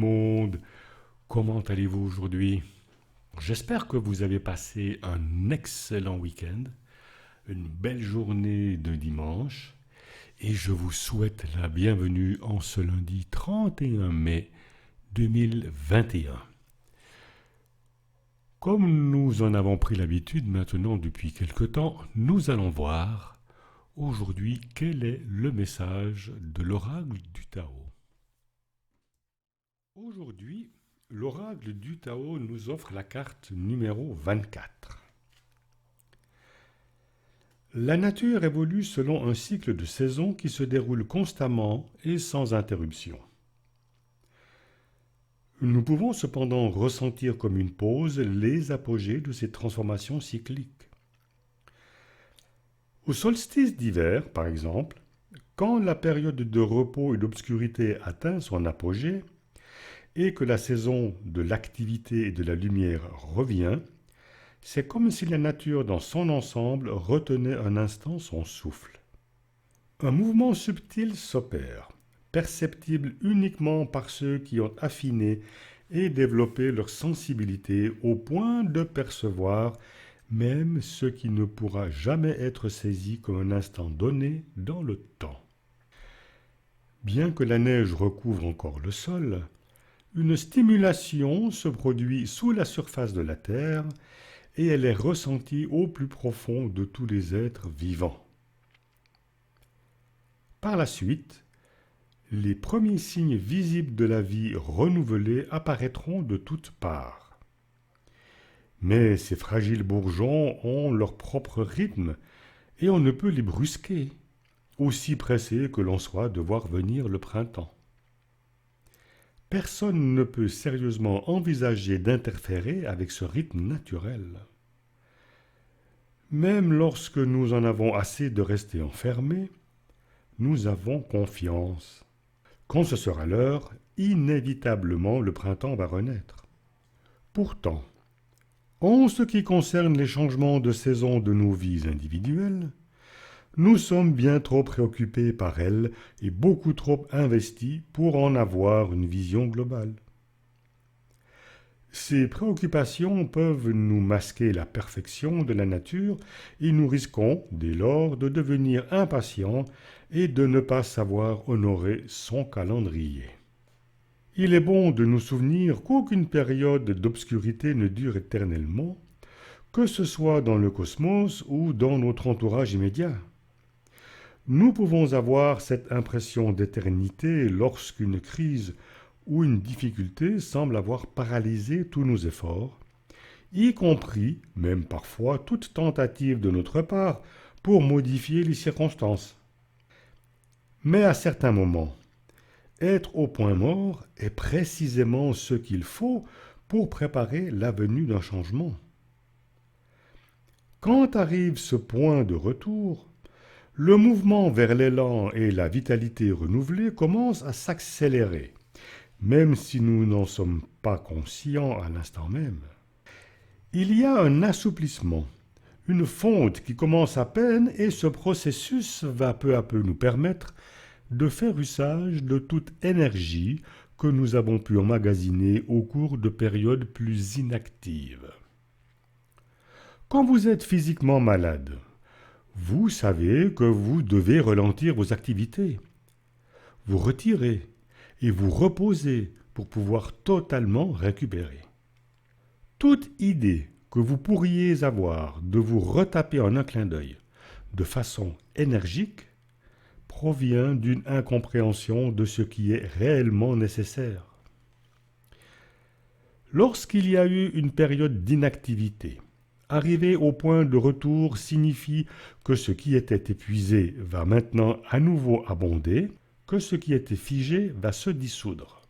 monde, comment allez-vous aujourd'hui? J'espère que vous avez passé un excellent week-end, une belle journée de dimanche, et je vous souhaite la bienvenue en ce lundi 31 mai 2021. Comme nous en avons pris l'habitude maintenant depuis quelque temps, nous allons voir aujourd'hui quel est le message de l'oracle du Tao. Aujourd'hui, l'oracle du Tao nous offre la carte numéro 24. La nature évolue selon un cycle de saisons qui se déroule constamment et sans interruption. Nous pouvons cependant ressentir comme une pause les apogées de ces transformations cycliques. Au solstice d'hiver, par exemple, quand la période de repos et d'obscurité atteint son apogée et que la saison de l'activité et de la lumière revient, c'est comme si la nature dans son ensemble retenait un instant son souffle. Un mouvement subtil s'opère, perceptible uniquement par ceux qui ont affiné et développé leur sensibilité au point de percevoir même ce qui ne pourra jamais être saisi comme un instant donné dans le temps. Bien que la neige recouvre encore le sol, une stimulation se produit sous la surface de la Terre et elle est ressentie au plus profond de tous les êtres vivants. Par la suite, les premiers signes visibles de la vie renouvelée apparaîtront de toutes parts. Mais ces fragiles bourgeons ont leur propre rythme et on ne peut les brusquer, aussi pressés que l'on soit de voir venir le printemps. Personne ne peut sérieusement envisager d'interférer avec ce rythme naturel. Même lorsque nous en avons assez de rester enfermés, nous avons confiance. Quand ce sera l'heure, inévitablement le printemps va renaître. Pourtant, en ce qui concerne les changements de saison de nos vies individuelles, nous sommes bien trop préoccupés par elles et beaucoup trop investis pour en avoir une vision globale. Ces préoccupations peuvent nous masquer la perfection de la nature et nous risquons, dès lors, de devenir impatients et de ne pas savoir honorer son calendrier. Il est bon de nous souvenir qu'aucune période d'obscurité ne dure éternellement, que ce soit dans le cosmos ou dans notre entourage immédiat. Nous pouvons avoir cette impression d'éternité lorsqu'une crise ou une difficulté semble avoir paralysé tous nos efforts, y compris, même parfois, toute tentative de notre part pour modifier les circonstances. Mais à certains moments, être au point mort est précisément ce qu'il faut pour préparer la venue d'un changement. Quand arrive ce point de retour, le mouvement vers l'élan et la vitalité renouvelée commence à s'accélérer, même si nous n'en sommes pas conscients à l'instant même. Il y a un assouplissement, une fonte qui commence à peine et ce processus va peu à peu nous permettre de faire usage de toute énergie que nous avons pu emmagasiner au cours de périodes plus inactives. Quand vous êtes physiquement malade, vous savez que vous devez ralentir vos activités, vous retirer et vous reposer pour pouvoir totalement récupérer. Toute idée que vous pourriez avoir de vous retaper en un clin d'œil de façon énergique provient d'une incompréhension de ce qui est réellement nécessaire. Lorsqu'il y a eu une période d'inactivité, arriver au point de retour signifie que ce qui était épuisé va maintenant à nouveau abonder, que ce qui était figé va se dissoudre.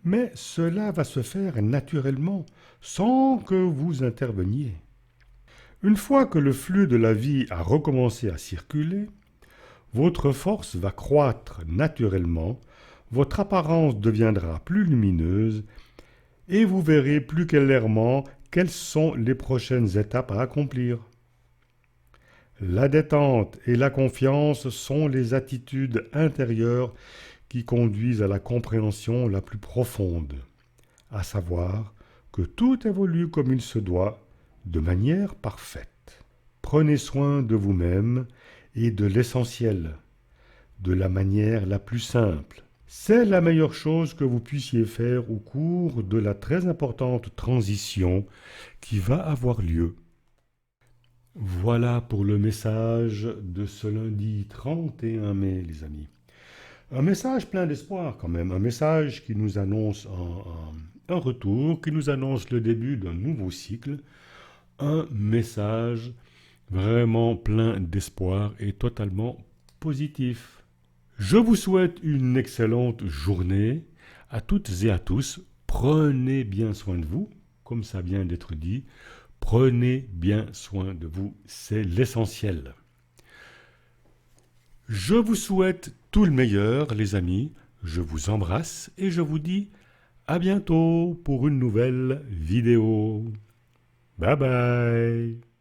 Mais cela va se faire naturellement, sans que vous interveniez. Une fois que le flux de la vie a recommencé à circuler, votre force va croître naturellement, votre apparence deviendra plus lumineuse et vous verrez plus clairement quelles sont les prochaines étapes à accomplir. La détente et la confiance sont les attitudes intérieures qui conduisent à la compréhension la plus profonde, à savoir que tout évolue comme il se doit, de manière parfaite. Prenez soin de vous-même et de l'essentiel, de la manière la plus simple. C'est la meilleure chose que vous puissiez faire au cours de la très importante transition qui va avoir lieu. Voilà pour le message de ce lundi 31 mai, les amis. Un message plein d'espoir quand même, un message qui nous annonce un retour, qui nous annonce le début d'un nouveau cycle, un message vraiment plein d'espoir et totalement positif. Je vous souhaite une excellente journée à toutes et à tous. Prenez bien soin de vous, comme ça vient d'être dit. Prenez bien soin de vous, c'est l'essentiel. Je vous souhaite tout le meilleur, les amis. Je vous embrasse et je vous dis à bientôt pour une nouvelle vidéo. Bye bye.